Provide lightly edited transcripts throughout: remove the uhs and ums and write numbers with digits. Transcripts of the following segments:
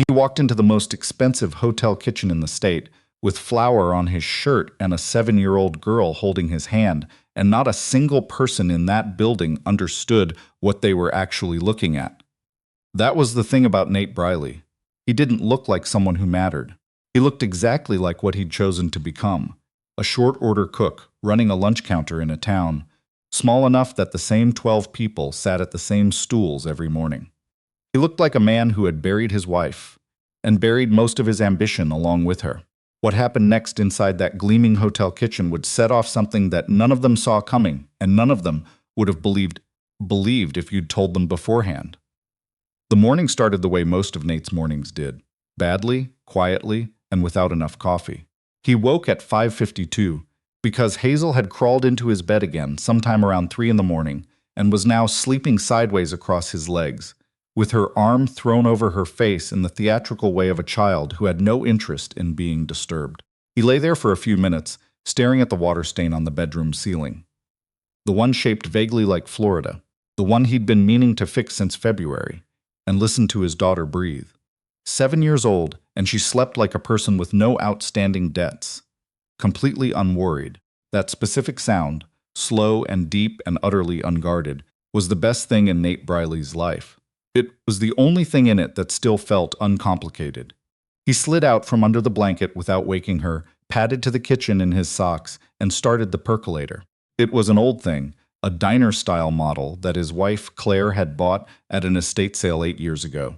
He walked into the most expensive hotel kitchen in the state, with flour on his shirt and a 7-year-old girl holding his hand, and not a single person in that building understood what they were actually looking at. That was the thing about Nate Briley. He didn't look like someone who mattered. He looked exactly like what he'd chosen to become, a short-order cook running a lunch counter in a town, small enough that the same 12 people sat at the same stools every morning. He looked like a man who had buried his wife, and buried most of his ambition along with her. What happened next inside that gleaming hotel kitchen would set off something that none of them saw coming, and none of them would have believed if you'd told them beforehand. The morning started the way most of Nate's mornings did, badly, quietly, and without enough coffee. He woke at 5:52 because Hazel had crawled into his bed again sometime around 3 in the morning and was now sleeping sideways across his legs, with her arm thrown over her face in the theatrical way of a child who had no interest in being disturbed. He lay there for a few minutes, staring at the water stain on the bedroom ceiling. The one shaped vaguely like Florida, the one he'd been meaning to fix since February, and listened to his daughter breathe. 7 years old, and she slept like a person with no outstanding debts. Completely unworried. That specific sound, slow and deep and utterly unguarded, was the best thing in Nate Briley's life. It was the only thing in it that still felt uncomplicated. He slid out from under the blanket without waking her, padded to the kitchen in his socks, and started the percolator. It was an old thing, a diner-style model that his wife Claire had bought at an estate sale 8 years ago,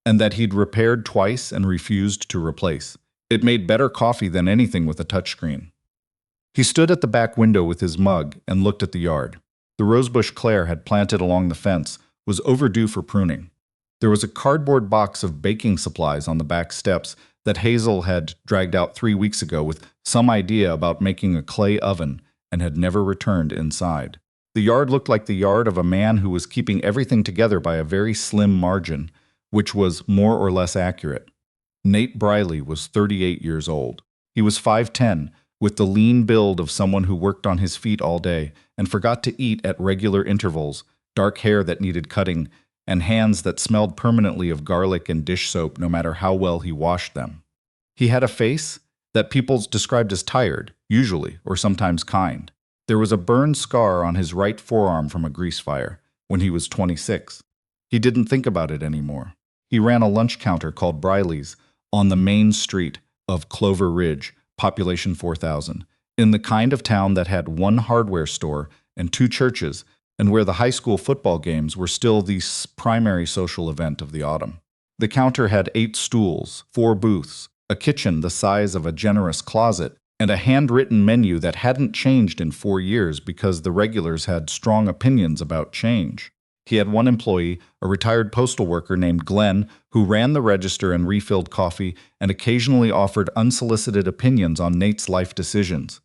and that he'd repaired twice and refused to replace. It made better coffee than anything with a touchscreen. He stood at the back window with his mug and looked at the yard. The rosebush Claire had planted along the fence was overdue for pruning. There was a cardboard box of baking supplies on the back steps that Hazel had dragged out 3 weeks ago with some idea about making a clay oven and had never returned inside. The yard looked like the yard of a man who was keeping everything together by a very slim margin, which was more or less accurate. Nate Briley was 38 years old. He was 5'10", with the lean build of someone who worked on his feet all day and forgot to eat at regular intervals, dark hair that needed cutting, and hands that smelled permanently of garlic and dish soap no matter how well he washed them. He had a face that people described as tired, usually, or sometimes kind. There was a burned scar on his right forearm from a grease fire when he was 26. He didn't think about it anymore. He ran a lunch counter called Briley's on the main street of Clover Ridge, population 4,000, in the kind of town that had one hardware store and 2 churches, and where the high school football games were still the primary social event of the autumn. The counter had 8 stools, 4 booths, a kitchen the size of a generous closet, and a handwritten menu that hadn't changed in 4 years because the regulars had strong opinions about change. He had one employee, a retired postal worker named Glenn, who ran the register and refilled coffee and occasionally offered unsolicited opinions on Nate's life decisions.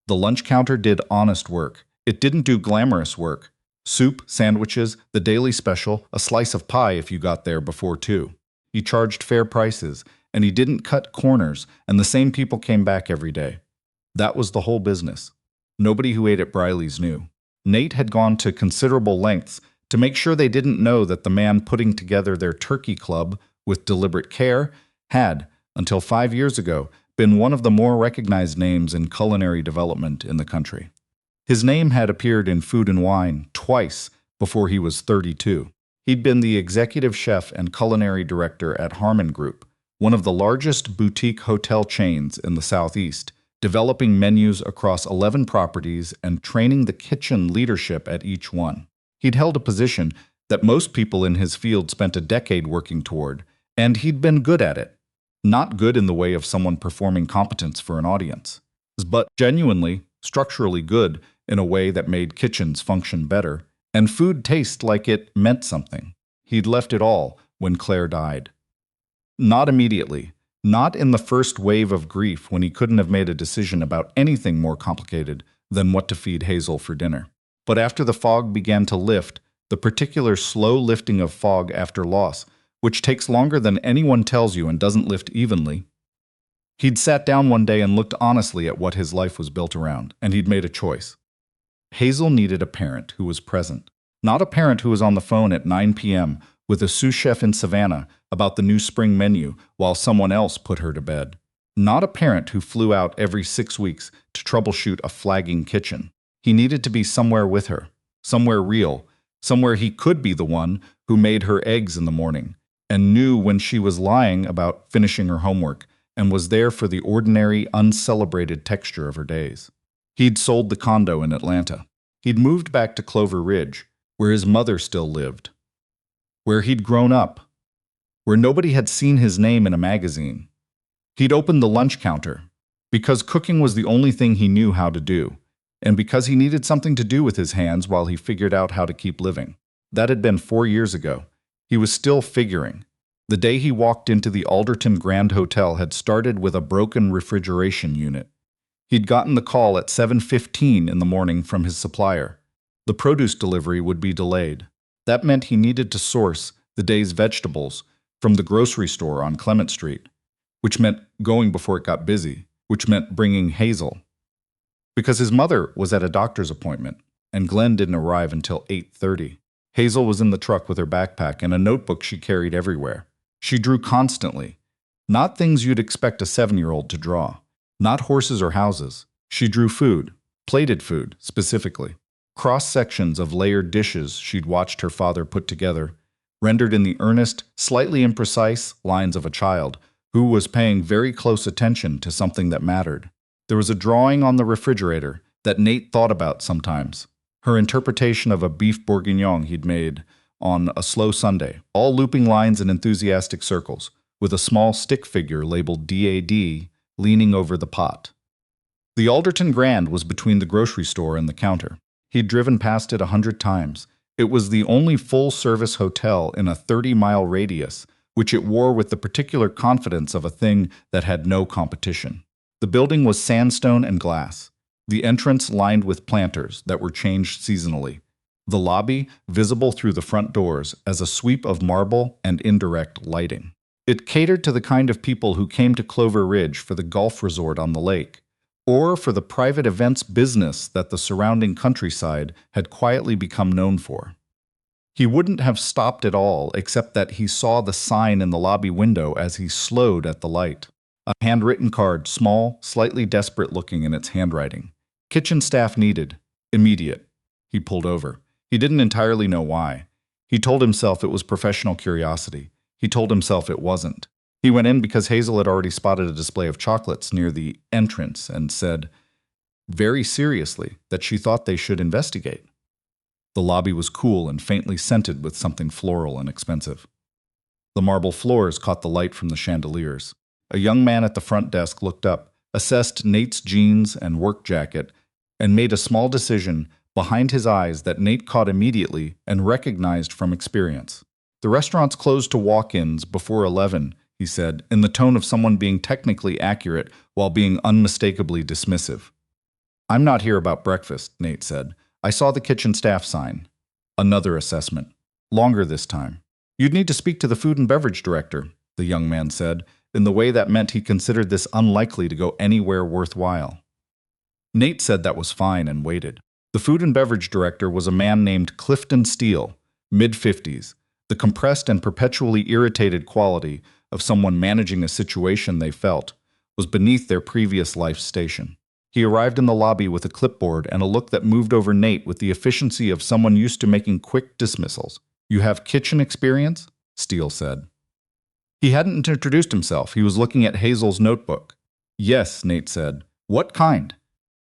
The lunch counter did honest work. It didn't do glamorous work. Soup, sandwiches, the daily special, a slice of pie if you got there before 2. He charged fair prices, and he didn't cut corners, and the same people came back every day. That was the whole business. Nobody who ate at Briley's knew. Nate had gone to considerable lengths to make sure they didn't know that the man putting together their turkey club with deliberate care had, until 5 years ago, been one of the more recognized names in culinary development in the country. His name had appeared in Food and Wine twice before he was 32. He'd been the executive chef and culinary director at Harmon Group, one of the largest boutique hotel chains in the Southeast, developing menus across 11 properties and training the kitchen leadership at each one. He'd held a position that most people in his field spent a decade working toward, and he'd been good at it. Not good in the way of someone performing competence for an audience, but genuinely, structurally good in a way that made kitchens function better, and food taste like it meant something. He'd left it all when Claire died. Not immediately, not in the first wave of grief when he couldn't have made a decision about anything more complicated than what to feed Hazel for dinner. But after the fog began to lift, the particular slow lifting of fog after loss, which takes longer than anyone tells you and doesn't lift evenly, he'd sat down one day and looked honestly at what his life was built around, and he'd made a choice. Hazel needed a parent who was present, not a parent who was on the phone at 9 p.m. with a sous chef in Savannah about the new spring menu while someone else put her to bed. Not a parent who flew out every 6 weeks to troubleshoot a flagging kitchen. He needed to be somewhere with her, somewhere real, somewhere he could be the one who made her eggs in the morning and knew when she was lying about finishing her homework and was there for the ordinary, uncelebrated texture of her days. He'd sold the condo in Atlanta. He'd moved back to Clover Ridge, where his mother still lived, where he'd grown up, where nobody had seen his name in a magazine. He'd opened the lunch counter because cooking was the only thing he knew how to do, and because he needed something to do with his hands while he figured out how to keep living. That had been 4 years ago. He was still figuring. The day he walked into the Alderton Grand Hotel had started with a broken refrigeration unit. He'd gotten the call at 7:15 in the morning from his supplier. The produce delivery would be delayed. That meant he needed to source the day's vegetables from the grocery store on Clement Street, which meant going before it got busy, which meant bringing Hazel. Because his mother was at a doctor's appointment, and Glenn didn't arrive until 8:30. Hazel was in the truck with her backpack and a notebook she carried everywhere. She drew constantly. Not things you'd expect a 7-year-old to draw. Not horses or houses. She drew food, plated food, specifically. Cross-sections of layered dishes she'd watched her father put together, rendered in the earnest, slightly imprecise lines of a child who was paying very close attention to something that mattered. There was a drawing on the refrigerator that Nate thought about sometimes. Her interpretation of a beef bourguignon he'd made on a slow Sunday, all looping lines in enthusiastic circles, with a small stick figure labeled DAD leaning over the pot. The Alderton Grand was between the grocery store and the counter. He'd driven past it 100 times. It was the only full-service hotel in a 30-mile radius, which it wore with the particular confidence of a thing that had no competition. The building was sandstone and glass, the entrance lined with planters that were changed seasonally, the lobby visible through the front doors as a sweep of marble and indirect lighting. It catered to the kind of people who came to Clover Ridge for the golf resort on the lake, or for the private events business that the surrounding countryside had quietly become known for. He wouldn't have stopped at all except that he saw the sign in the lobby window as he slowed at the light. A handwritten card, small, slightly desperate-looking in its handwriting. Kitchen staff needed. Immediate. He pulled over. He didn't entirely know why. He told himself it was professional curiosity. He told himself it wasn't. He went in because Hazel had already spotted a display of chocolates near the entrance and said, very seriously, that she thought they should investigate. The lobby was cool and faintly scented with something floral and expensive. The marble floors caught the light from the chandeliers. A young man at the front desk looked up, assessed Nate's jeans and work jacket, and made a small decision behind his eyes that Nate caught immediately and recognized from experience. The restaurant's closed to walk-ins before 11, he said, in the tone of someone being technically accurate while being unmistakably dismissive. I'm not here about breakfast, Nate said. I saw the kitchen staff sign. Another assessment. Longer this time. You'd need to speak to the food and beverage director, the young man said, in the way that meant he considered this unlikely to go anywhere worthwhile. Nate said that was fine and waited. The food and beverage director was a man named Clifton Steele, mid-50s, the compressed and perpetually irritated quality of someone managing a situation they felt was beneath their previous life station. He arrived in the lobby with a clipboard and a look that moved over Nate with the efficiency of someone used to making quick dismissals. You have kitchen experience? Steele said. He hadn't introduced himself. He was looking at Hazel's notebook. Yes, Nate said. What kind?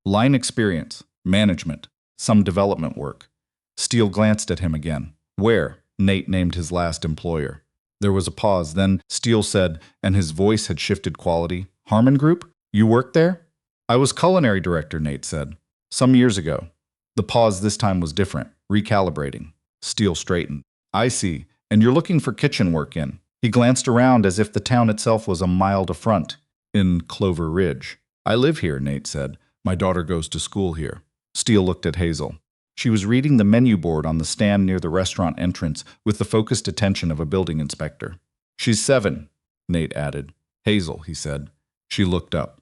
Line experience, management, some development work. Steele glanced at him again. Where? Nate named his last employer. There was a pause. Then Steele said, and his voice had shifted quality. Harmon Group? You worked there? I was culinary director, Nate said. Some years ago. The pause this time was different, recalibrating. Steele straightened. I see. And you're looking for kitchen work in. He glanced around as if the town itself was a mild affront. In Clover Ridge. I live here, Nate said. My daughter goes to school here. Steele looked at Hazel. She was reading the menu board on the stand near the restaurant entrance with the focused attention of a building inspector. She's 7, Nate added. Hazel, he said. She looked up.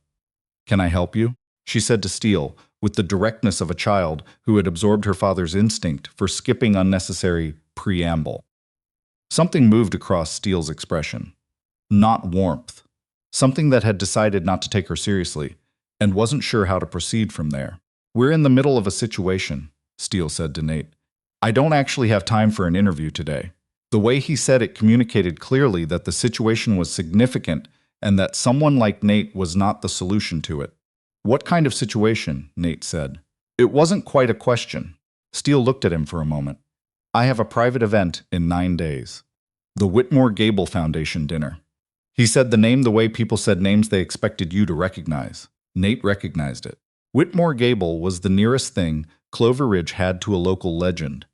Can I help you? She said to Steele, with the directness of a child who had absorbed her father's instinct for skipping unnecessary preamble. Something moved across Steele's expression. Not warmth. Something that had decided not to take her seriously, and wasn't sure how to proceed from there. "We're in the middle of a situation," Steele said to Nate. "I don't actually have time for an interview today." The way he said it communicated clearly that the situation was significant and that someone like Nate was not the solution to it. "What kind of situation?" Nate said. It wasn't quite a question. Steele looked at him for a moment. "I have a private event in 9 days. The Whitmore Gable Foundation dinner." He said the name the way people said names they expected you to recognize. Nate recognized it. Whitmore Gable was the nearest thing Clover Ridge had to a local legend.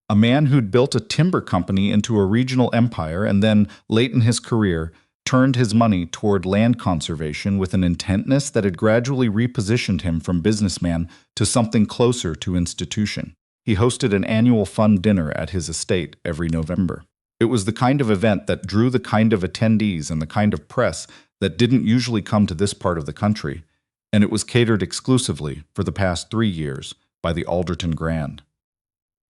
A man who'd built a timber company into a regional empire and then, late in his career, turned his money toward land conservation with an intentness that had gradually repositioned him from businessman to something closer to institution. He hosted an annual fun dinner at his estate every November. It was the kind of event that drew the kind of attendees and the kind of press that didn't usually come to this part of the country, and it was catered exclusively, for the past 3 years, by the Alderton Grand.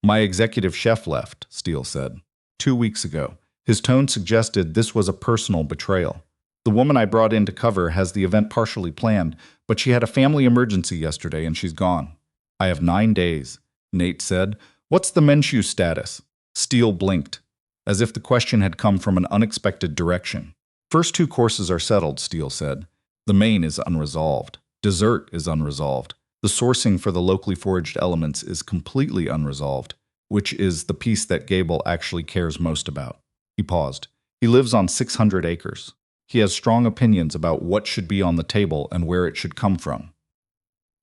"My executive chef left," Steele said, 2 weeks ago. His tone suggested this was a personal betrayal. "The woman I brought in to cover has the event partially planned, but she had a family emergency yesterday and she's gone." "I have 9 days," Nate said. "What's the menu status?" Steele blinked, as if the question had come from an unexpected direction. "First 2 courses are settled," Steele said. "The main is unresolved. Dessert is unresolved. The sourcing for the locally foraged elements is completely unresolved, which is the piece that Gable actually cares most about." He paused. "He lives on 600 acres. He has strong opinions about what should be on the table and where it should come from."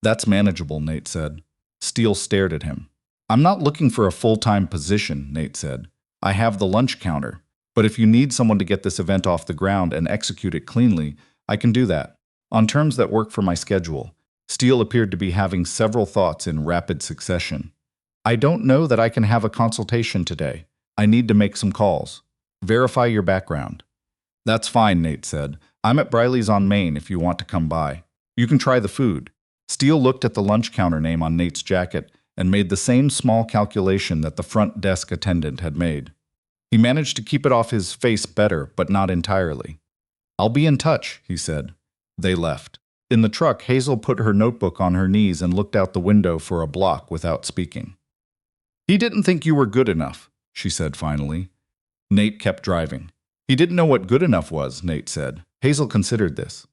"That's manageable," Nate said. Steele stared at him. "I'm not looking for a full-time position," Nate said. "I have the lunch counter, but if you need someone to get this event off the ground and execute it cleanly, I can do that, on terms that work for my schedule." Steele appeared to be having several thoughts in rapid succession. "I don't know that I can have a consultation today. I need to make some calls. Verify your background." "That's fine," Nate said. "I'm at Briley's on Main if you want to come by. You can try the food." Steele looked at the lunch counter name on Nate's jacket and made the same small calculation that the front desk attendant had made. He managed to keep it off his face better, but not entirely. "I'll be in touch," he said. They left. In the truck, Hazel put her notebook on her knees and looked out the window for a block without speaking. "He didn't think you were good enough," she said finally. Nate kept driving. "He didn't know what good enough was," Nate said. Hazel considered this.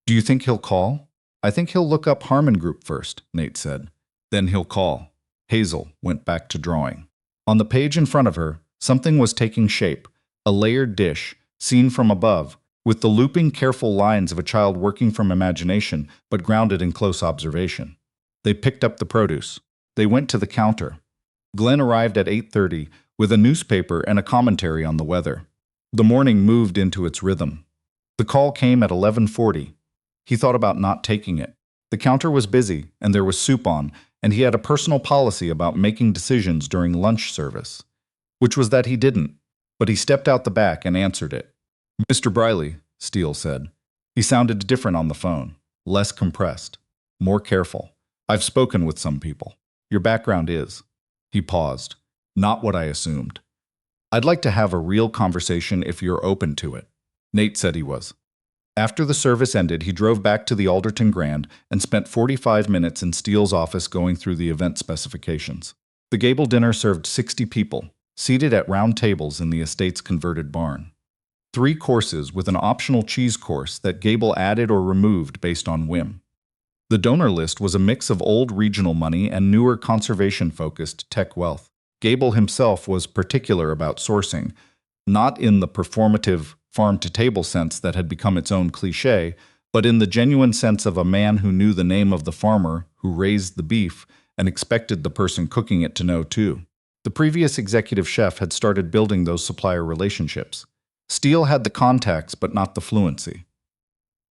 "Do you think he'll call?" "I think he'll look up Harmon Group first," Nate said. "Then he'll call." Hazel went back to drawing. On the page in front of her, something was taking shape, a layered dish, seen from above, with the looping, careful lines of a child working from imagination, but grounded in close observation. They picked up the produce. They went to the counter. Glenn arrived at 8:30 with a newspaper and a commentary on the weather. The morning moved into its rhythm. The call came at 11:40. He thought about not taking it. The counter was busy, and there was soup on, and he had a personal policy about making decisions during lunch service, which was that he didn't, but he stepped out the back and answered it. "Mr. Briley," Steele said. He sounded different on the phone, less compressed, more careful. "I've spoken with some people. Your background is." He paused. "Not what I assumed. I'd like to have a real conversation if you're open to it." Nate said he was. After the service ended, he drove back to the Alderton Grand and spent 45 minutes in Steele's office going through the event specifications. The Gable dinner served 60 people, seated at round tables in the estate's converted barn. 3 courses with an optional cheese course that Gable added or removed based on whim. The donor list was a mix of old regional money and newer conservation-focused tech wealth. Gable himself was particular about sourcing, not in the performative farm-to-table sense that had become its own cliché, but in the genuine sense of a man who knew the name of the farmer who raised the beef and expected the person cooking it to know too. The previous executive chef had started building those supplier relationships. Steele had the contacts but not the fluency.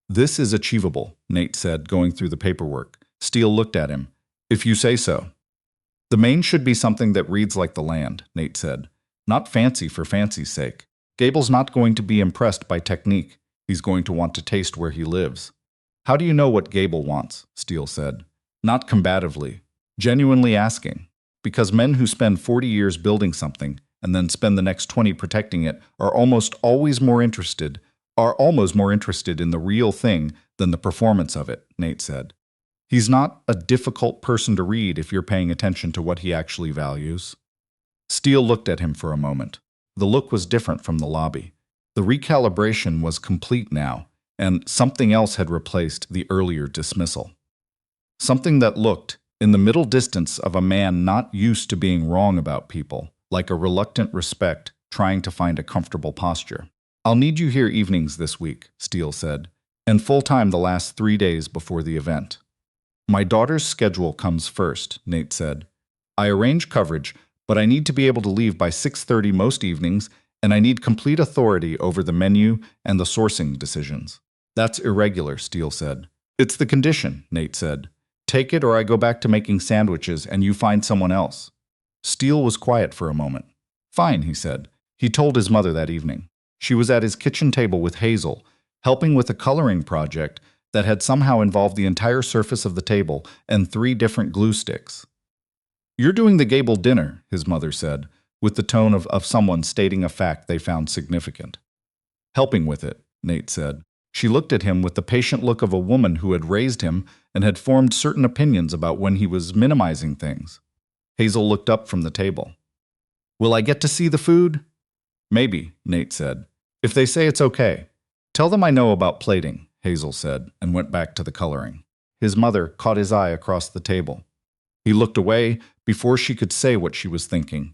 "This is achievable," Nate said, going through the paperwork. Steele looked at him. "If you say so." "The main should be something that reads like the land," Nate said. "Not fancy for fancy's sake. Gable's not going to be impressed by technique. He's going to want to taste where he lives." "How do you know what Gable wants?" Steele said. Not combatively, genuinely asking. Because men who spend 40 years building something and then spend the next 20 protecting it are almost more interested in the real thing than the performance of it, Nate said. He's not a difficult person to read if you're paying attention to what he actually values. Steele looked at him for a moment. The look was different from the lobby. The recalibration was complete now, and something else had replaced the earlier dismissal. Something that looked, in the middle distance of a man not used to being wrong about people, like a reluctant respect trying to find a comfortable posture. "I'll need you here evenings this week," Steele said, "and full-time the last 3 days before the event." "My daughter's schedule comes first," Nate said. "I arrange coverage, but I need to be able to leave by 6:30 most evenings, and I need complete authority over the menu and the sourcing decisions." "That's irregular," Steele said. "It's the condition," Nate said. "Take it or I go back to making sandwiches and you find someone else." Steele was quiet for a moment. "Fine," he said. He told his mother that evening. She was at his kitchen table with Hazel, helping with a coloring project that had somehow involved the entire surface of the table and 3 different glue sticks. "You're doing the Gable dinner," his mother said, with the tone of someone stating a fact they found significant. "Helping with it," Nate said. She looked at him with the patient look of a woman who had raised him and had formed certain opinions about when he was minimizing things. Hazel looked up from the table. "Will I get to see the food?" "Maybe," Nate said. "If they say it's okay. Tell them I know about plating," Hazel said, and went back to the coloring. His mother caught his eye across the table. He looked away before she could say what she was thinking.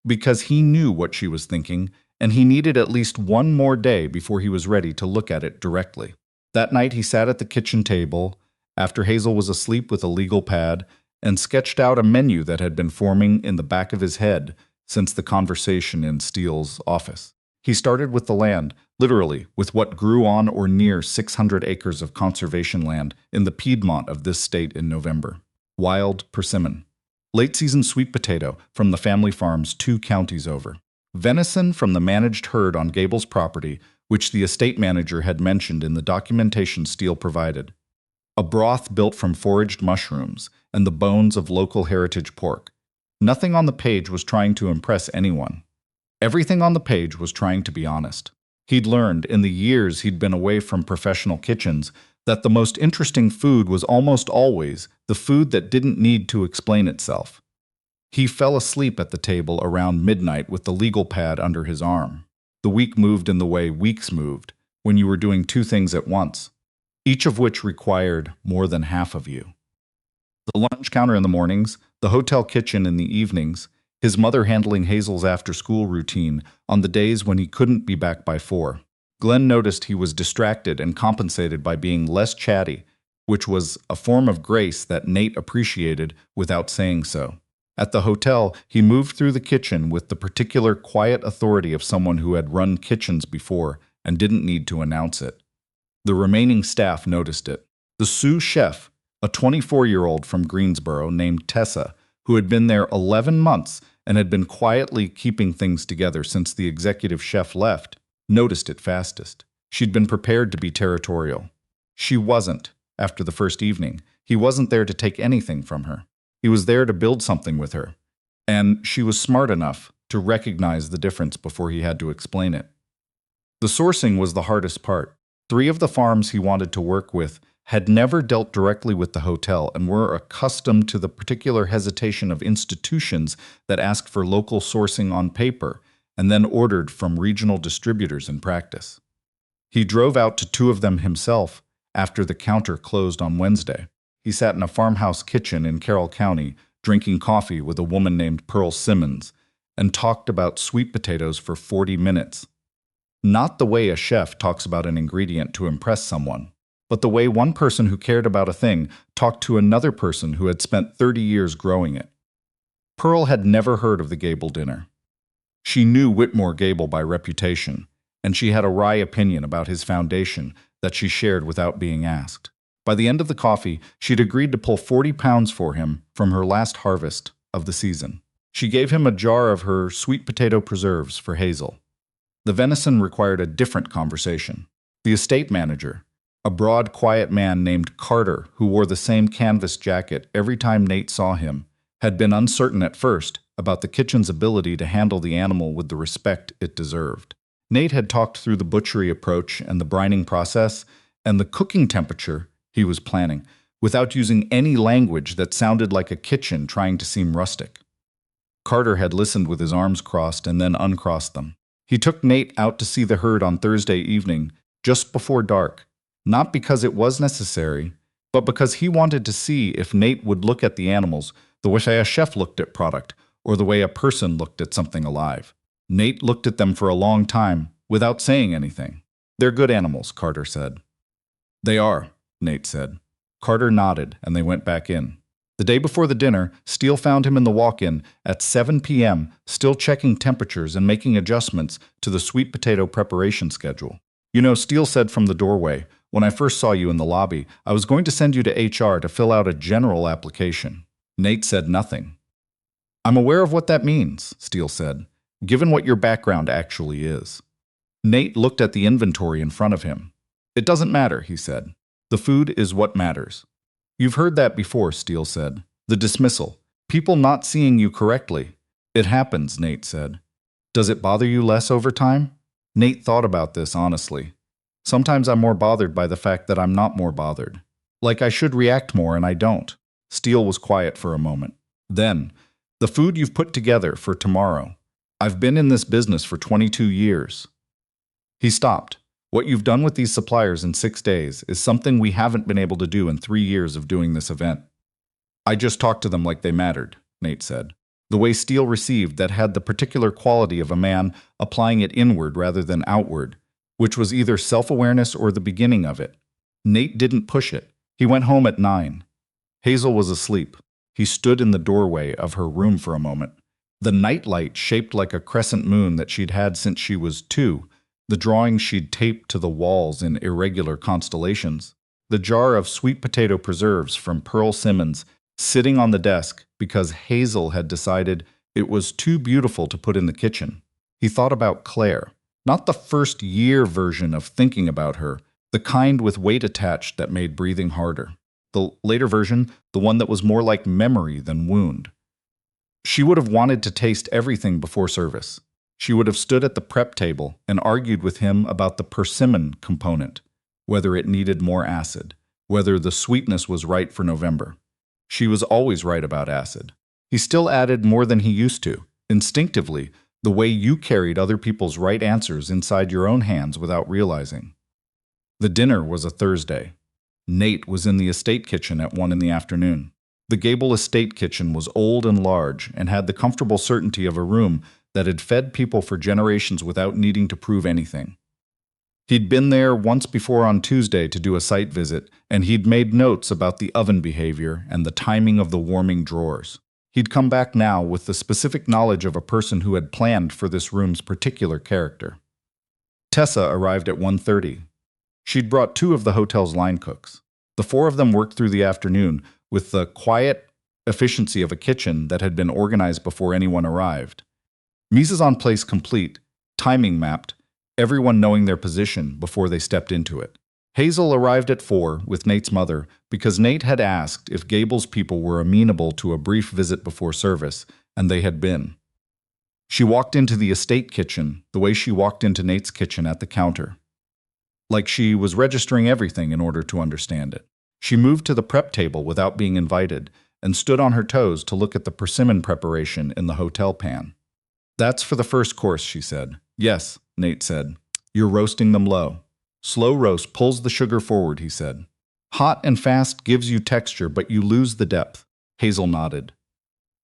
Because he knew what she was thinking, and he needed at least one more day before he was ready to look at it directly. That night he sat at the kitchen table, after Hazel was asleep with a legal pad, and sketched out a menu that had been forming in the back of his head since the conversation in Steele's office. He started with the land, literally, with what grew on or near 600 acres of conservation land in the Piedmont of this state in November. Wild persimmon. Late-season sweet potato from the family farms 2 counties over. Venison from the managed herd on Gable's property, which the estate manager had mentioned in the documentation Steele provided. A broth built from foraged mushrooms and the bones of local heritage pork. Nothing on the page was trying to impress anyone. Everything on the page was trying to be honest. He'd learned, in the years he'd been away from professional kitchens, that the most interesting food was almost always the food that didn't need to explain itself. He fell asleep at the table around midnight with the legal pad under his arm. The week moved in the way weeks moved, when you were doing 2 things at once, each of which required more than half of you. The lunch counter in the mornings, the hotel kitchen in the evenings, his mother handling Hazel's after-school routine on the days when he couldn't be back by 4. Glenn noticed he was distracted and compensated by being less chatty, which was a form of grace that Nate appreciated without saying so. At the hotel, he moved through the kitchen with the particular quiet authority of someone who had run kitchens before and didn't need to announce it. The remaining staff noticed it. The sous chef, a 24-year-old from Greensboro named Tessa, who had been there 11 months and had been quietly keeping things together since the executive chef left, noticed it fastest. She'd been prepared to be territorial. She wasn't, after the first evening. He wasn't there to take anything from her. He was there to build something with her. And she was smart enough to recognize the difference before he had to explain it. The sourcing was the hardest part. 3 of the farms he wanted to work with had never dealt directly with the hotel and were accustomed to the particular hesitation of institutions that asked for local sourcing on paper and then ordered from regional distributors in practice. He drove out to 2 of them himself after the counter closed on Wednesday. He sat in a farmhouse kitchen in Carroll County, drinking coffee with a woman named Pearl Simmons, and talked about sweet potatoes for 40 minutes. Not the way a chef talks about an ingredient to impress someone, but the way one person who cared about a thing talked to another person who had spent 30 years growing it. Pearl had never heard of the Gable dinner. She knew Whitmore Gable by reputation, and she had a wry opinion about his foundation that she shared without being asked. By the end of the coffee, she'd agreed to pull 40 pounds for him from her last harvest of the season. She gave him a jar of her sweet potato preserves for Hazel. The venison required a different conversation. The estate manager, a broad, quiet man named Carter who wore the same canvas jacket every time Nate saw him, had been uncertain at first about the kitchen's ability to handle the animal with the respect it deserved. Nate had talked through the butchery approach and the brining process and the cooking temperature he was planning without using any language that sounded like a kitchen trying to seem rustic. Carter had listened with his arms crossed and then uncrossed them. He took Nate out to see the herd on Thursday evening, just before dark, not because it was necessary, but because he wanted to see if Nate would look at the animals the way a chef looked at product, or the way a person looked at something alive. Nate looked at them for a long time, without saying anything. "They're good animals," Carter said. "They are," Nate said. Carter nodded, and they went back in. The day before the dinner, Steele found him in the walk-in at 7 p.m., still checking temperatures and making adjustments to the sweet potato preparation schedule. "You know," Steele said from the doorway, "when I first saw you in the lobby, I was going to send you to HR to fill out a general application." Nate said nothing. "I'm aware of what that means," Steele said, "given what your background actually is." Nate looked at the inventory in front of him. "It doesn't matter," he said. "The food is what matters." "You've heard that before," Steele said. "The dismissal. People not seeing you correctly." "It happens," Nate said. "Does it bother you less over time?" Nate thought about this honestly. "Sometimes I'm more bothered by the fact that I'm not more bothered. Like I should react more and I don't." Steele was quiet for a moment. Then, "The food you've put together for tomorrow. I've been in this business for 22 years. He stopped. "What you've done with these suppliers in 6 days is something we haven't been able to do in 3 years of doing this event." "I just talked to them like they mattered," Nate said. The way Steele received that had the particular quality of a man applying it inward rather than outward, which was either self-awareness or the beginning of it. Nate didn't push it. He went home at 9. Hazel was asleep. He stood in the doorway of her room for a moment. The nightlight shaped like a crescent moon that she'd had since she was 2, the drawings she'd taped to the walls in irregular constellations, the jar of sweet potato preserves from Pearl Simmons sitting on the desk because Hazel had decided it was too beautiful to put in the kitchen. He thought about Claire, not the first-year version of thinking about her, the kind with weight attached that made breathing harder. The later version, the one that was more like memory than wound. She would have wanted to taste everything before service. She would have stood at the prep table and argued with him about the persimmon component, whether it needed more acid, whether the sweetness was right for November. She was always right about acid. He still added more than he used to, instinctively, the way you carried other people's right answers inside your own hands without realizing. The dinner was a Thursday. Nate was in the estate kitchen at 1 in the afternoon. The Gable estate kitchen was old and large and had the comfortable certainty of a room that had fed people for generations without needing to prove anything. He'd been there once before on Tuesday to do a site visit, and he'd made notes about the oven behavior and the timing of the warming drawers. He'd come back now with the specific knowledge of a person who had planned for this room's particular character. Tessa arrived at 1:30. She'd brought 2 of the hotel's line cooks. The 4 of them worked through the afternoon with the quiet efficiency of a kitchen that had been organized before anyone arrived. Mise en place complete, timing mapped, everyone knowing their position before they stepped into it. Hazel arrived at 4 with Nate's mother because Nate had asked if Gable's people were amenable to a brief visit before service, and they had been. She walked into the estate kitchen the way she walked into Nate's kitchen at the counter. Like she was registering everything in order to understand it. She moved to the prep table without being invited and stood on her toes to look at the persimmon preparation in the hotel pan. "That's for the first course," she said. "Yes," Nate said. "You're roasting them low." "Slow roast pulls the sugar forward," he said. "Hot and fast gives you texture, but you lose the depth." Hazel nodded.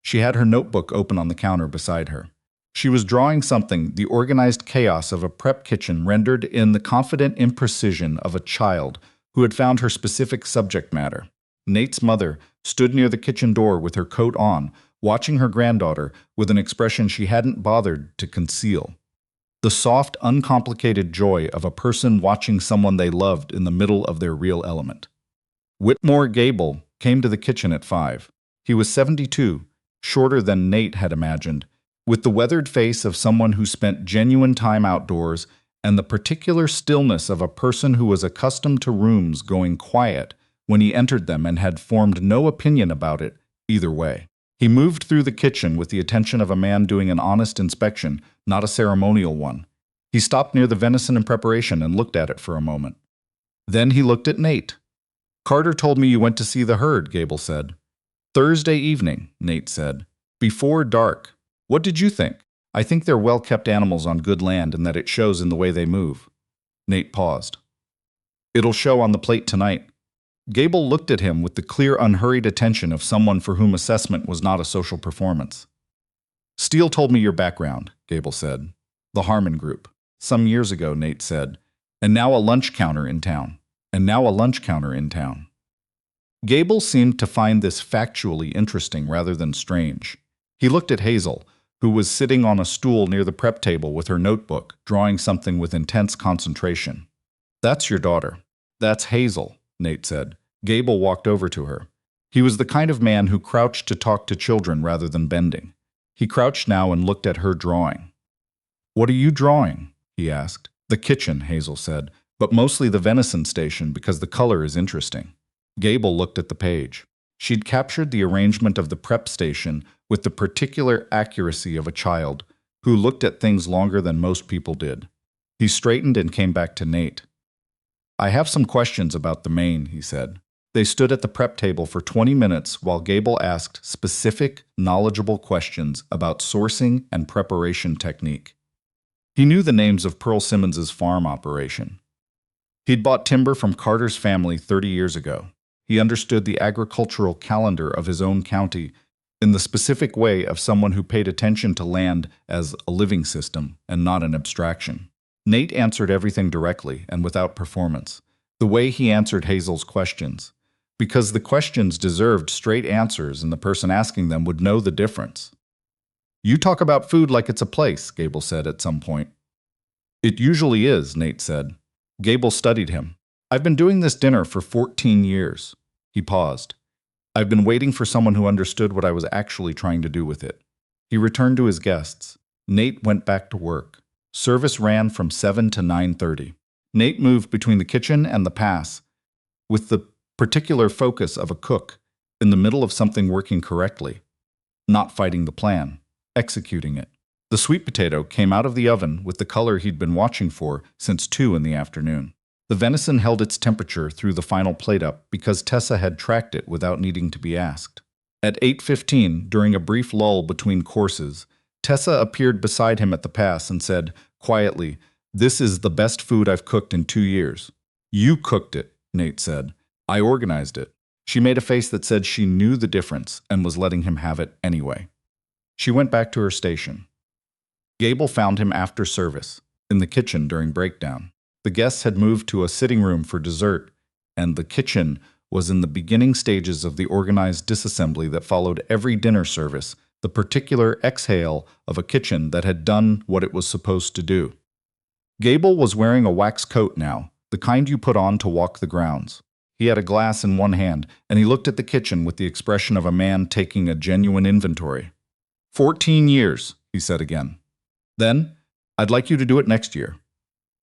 She had her notebook open on the counter beside her. She was drawing something, the organized chaos of a prep kitchen rendered in the confident imprecision of a child who had found her specific subject matter. Nate's mother stood near the kitchen door with her coat on, watching her granddaughter with an expression she hadn't bothered to conceal. The soft, uncomplicated joy of a person watching someone they loved in the middle of their real element. Whitmore Gable came to the kitchen at 5. He was 72, shorter than Nate had imagined, with the weathered face of someone who spent genuine time outdoors and the particular stillness of a person who was accustomed to rooms going quiet when he entered them and had formed no opinion about it either way. He moved through the kitchen with the attention of a man doing an honest inspection, not a ceremonial one. He stopped near the venison in preparation and looked at it for a moment. Then he looked at Nate. "Carter told me you went to see the herd," Gable said. "Thursday evening," Nate said. "Before dark. What did you think?" "I think they're well-kept animals on good land and that it shows in the way they move." Nate paused. "It'll show on the plate tonight." Gable looked at him with the clear, unhurried attention of someone for whom assessment was not a social performance. "Steele told me your background," Gable said. "The Harmon Group. Some years ago," Nate said. "And now a lunch counter in town. Gable seemed to find this factually interesting rather than strange. He looked at Hazel, who was sitting on a stool near the prep table with her notebook, drawing something with intense concentration. "That's your daughter." "That's Hazel," Nate said. Gable walked over to her. He was the kind of man who crouched to talk to children rather than bending. He crouched now and looked at her drawing. "What are you drawing?" he asked. "The kitchen," Hazel said, "but mostly the venison station because the color is interesting." Gable looked at the page. She'd captured the arrangement of the prep station with the particular accuracy of a child who looked at things longer than most people did. He straightened and came back to Nate. "I have some questions about the main," he said. They stood at the prep table for 20 minutes while Gable asked specific, knowledgeable questions about sourcing and preparation technique. He knew the names of Pearl Simmons's farm operation. He'd bought timber from Carter's family 30 years ago. He understood the agricultural calendar of his own county in the specific way of someone who paid attention to land as a living system and not an abstraction. Nate answered everything directly and without performance, the way he answered Hazel's questions, because the questions deserved straight answers and the person asking them would know the difference. "You talk about food like it's a place," Gable said at some point. "It usually is," Nate said. Gable studied him. "I've been doing this dinner for 14 years. He paused. "I've been waiting for someone who understood what I was actually trying to do with it." He returned to his guests. Nate went back to work. Service ran from 7 to 9:30. Nate moved between the kitchen and the pass, with the particular focus of a cook, in the middle of something working correctly, not fighting the plan, executing it. The sweet potato came out of the oven with the color he'd been watching for since 2 in the afternoon. The venison held its temperature through the final plate-up because Tessa had tracked it without needing to be asked. At 8:15, during a brief lull between courses, Tessa appeared beside him at the pass and said, quietly, "This is the best food I've cooked in 2 years." "You cooked it," Nate said. "I organized it." She made a face that said she knew the difference and was letting him have it anyway. She went back to her station. Gable found him after service, in the kitchen during breakdown. The guests had moved to a sitting room for dessert, and the kitchen was in the beginning stages of the organized disassembly that followed every dinner service, the particular exhale of a kitchen that had done what it was supposed to do. Gable was wearing a wax coat now, the kind you put on to walk the grounds. He had a glass in one hand, and he looked at the kitchen with the expression of a man taking a genuine inventory. 14 years, he said again. "Then, I'd like you to do it next year."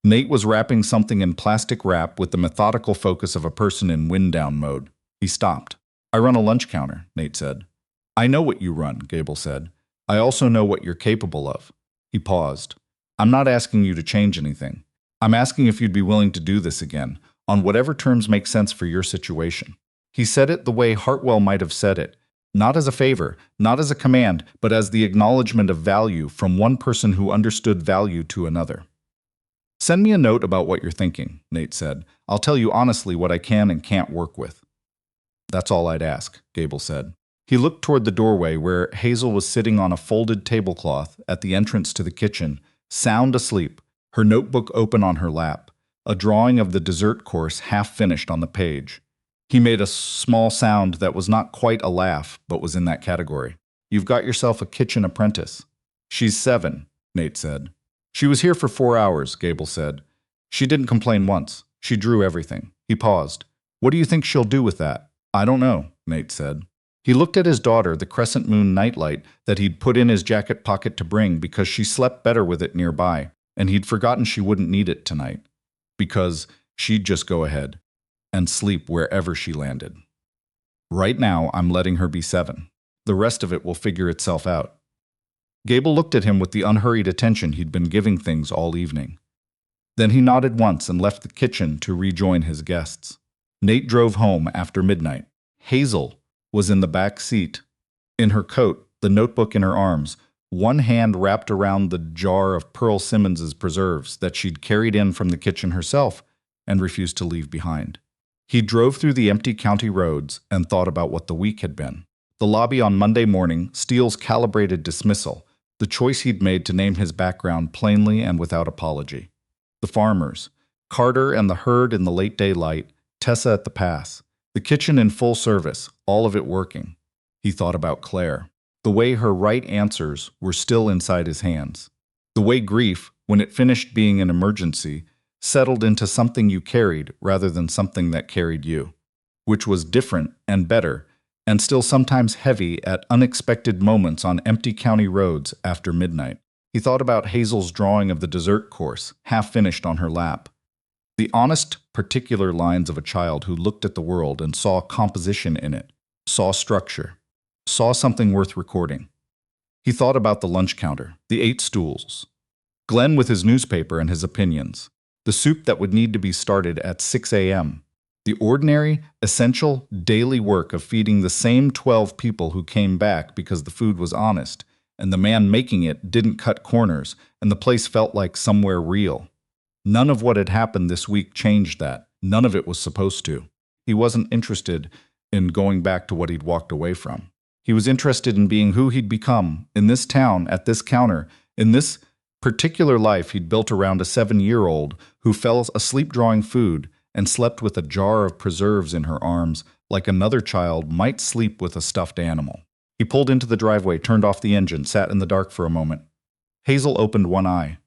Nate was wrapping something in plastic wrap with the methodical focus of a person in wind-down mode. He stopped. "I run a lunch counter," Nate said. "I know what you run," Gable said. "I also know what you're capable of." He paused. "I'm not asking you to change anything. I'm asking if you'd be willing to do this again, on whatever terms make sense for your situation." He said it the way Hartwell might have said it, not as a favor, not as a command, but as the acknowledgement of value from one person who understood value to another. "Send me a note about what you're thinking," Nate said. "I'll tell you honestly what I can and can't work with." "That's all I'd ask," Gable said. He looked toward the doorway where Hazel was sitting on a folded tablecloth at the entrance to the kitchen, sound asleep, her notebook open on her lap, a drawing of the dessert course half finished on the page. He made a small sound that was not quite a laugh, but was in that category. "You've got yourself a kitchen apprentice." "She's 7, Nate said. "She was here for 4 hours, Gable said. "She didn't complain once. She drew everything." He paused. "What do you think she'll do with that?" "I don't know," Nate said. He looked at his daughter, the crescent moon nightlight that he'd put in his jacket pocket to bring because she slept better with it nearby, and he'd forgotten she wouldn't need it tonight, because she'd just go ahead and sleep wherever she landed. "Right now, I'm letting her be 7. The rest of it will figure itself out. Gable looked at him with the unhurried attention he'd been giving things all evening. Then he nodded once and left the kitchen to rejoin his guests. Nate drove home after midnight. Hazel was in the back seat, in her coat, the notebook in her arms, one hand wrapped around the jar of Pearl Simmons's preserves that she'd carried in from the kitchen herself and refused to leave behind. He drove through the empty county roads and thought about what the week had been. The lobby on Monday morning, Steele's calibrated dismissal, the choice he'd made to name his background plainly and without apology. The farmers, Carter and the herd in the late daylight, Tessa at the pass, the kitchen in full service, all of it working. He thought about Claire, the way her right answers were still inside his hands, the way grief, when it finished being an emergency, settled into something you carried rather than something that carried you, which was different and better, and still sometimes heavy at unexpected moments on empty county roads after midnight. He thought about Hazel's drawing of the dessert course, half finished on her lap. The honest, particular lines of a child who looked at the world and saw composition in it, saw structure, saw something worth recording. He thought about the lunch counter, the 8 stools, Glenn with his newspaper and his opinions, the soup that would need to be started at 6 a.m., the ordinary, essential, daily work of feeding the same 12 people who came back because the food was honest, and the man making it didn't cut corners, and the place felt like somewhere real. None of what had happened this week changed that. None of it was supposed to. He wasn't interested in going back to what he'd walked away from. He was interested in being who he'd become, in this town, at this counter, in this particular life he'd built around a 7-year-old who fell asleep drawing food and slept with a jar of preserves in her arms like another child might sleep with a stuffed animal. He pulled into the driveway, turned off the engine, sat in the dark for a moment. Hazel opened one eye.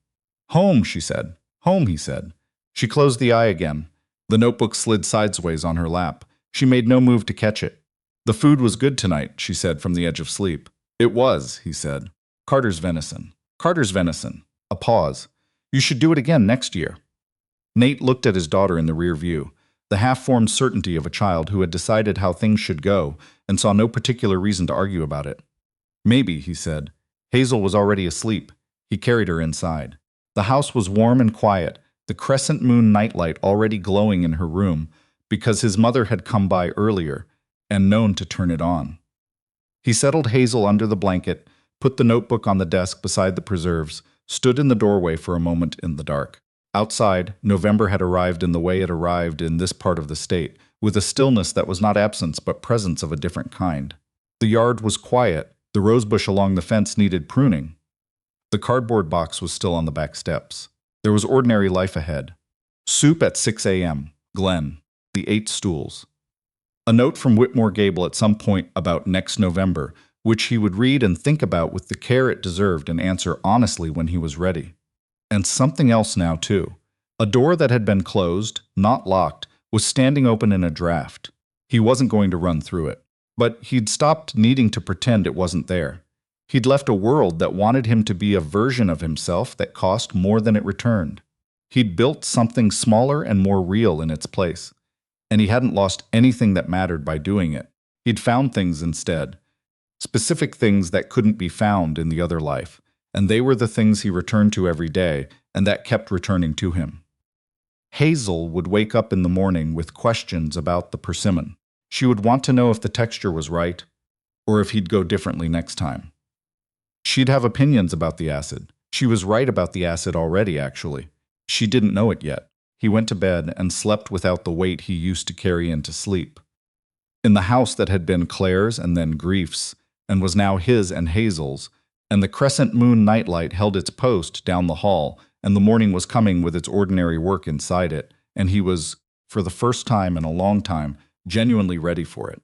"Home," she said. "Home," he said. She closed the eye again. The notebook slid sideways on her lap. She made no move to catch it. "The food was good tonight," she said from the edge of sleep. "It was," he said. "Carter's venison. Carter's venison." A pause. "You should do it again next year." Nate looked at his daughter in the rear view, the half-formed certainty of a child who had decided how things should go and saw no particular reason to argue about it. "Maybe," he said. Hazel was already asleep. He carried her inside. The house was warm and quiet, the crescent moon nightlight already glowing in her room because his mother had come by earlier and known to turn it on. He settled Hazel under the blanket, put the notebook on the desk beside the preserves, stood in the doorway for a moment in the dark. Outside, November had arrived in the way it arrived in this part of the state, with a stillness that was not absence but presence of a different kind. The yard was quiet. The rosebush along the fence needed pruning. The cardboard box was still on the back steps. There was ordinary life ahead. Soup at 6 a.m. Glenn. The 8 stools. A note from Whitmore Gable at some point about next November, which he would read and think about with the care it deserved and answer honestly when he was ready. And something else now, too. A door that had been closed, not locked, was standing open in a draft. He wasn't going to run through it. But he'd stopped needing to pretend it wasn't there. He'd left a world that wanted him to be a version of himself that cost more than it returned. He'd built something smaller and more real in its place. And he hadn't lost anything that mattered by doing it. He'd found things instead. Specific things that couldn't be found in the other life. And they were the things he returned to every day, and that kept returning to him. Hazel would wake up in the morning with questions about the persimmon. She would want to know if the texture was right, or if he'd go differently next time. She'd have opinions about the acid. She was right about the acid already, actually. She didn't know it yet. He went to bed and slept without the weight he used to carry into sleep. In the house that had been Claire's and then Grief's, and was now his and Hazel's, and the crescent moon nightlight held its post down the hall, and the morning was coming with its ordinary work inside it, and he was, for the first time in a long time, genuinely ready for it.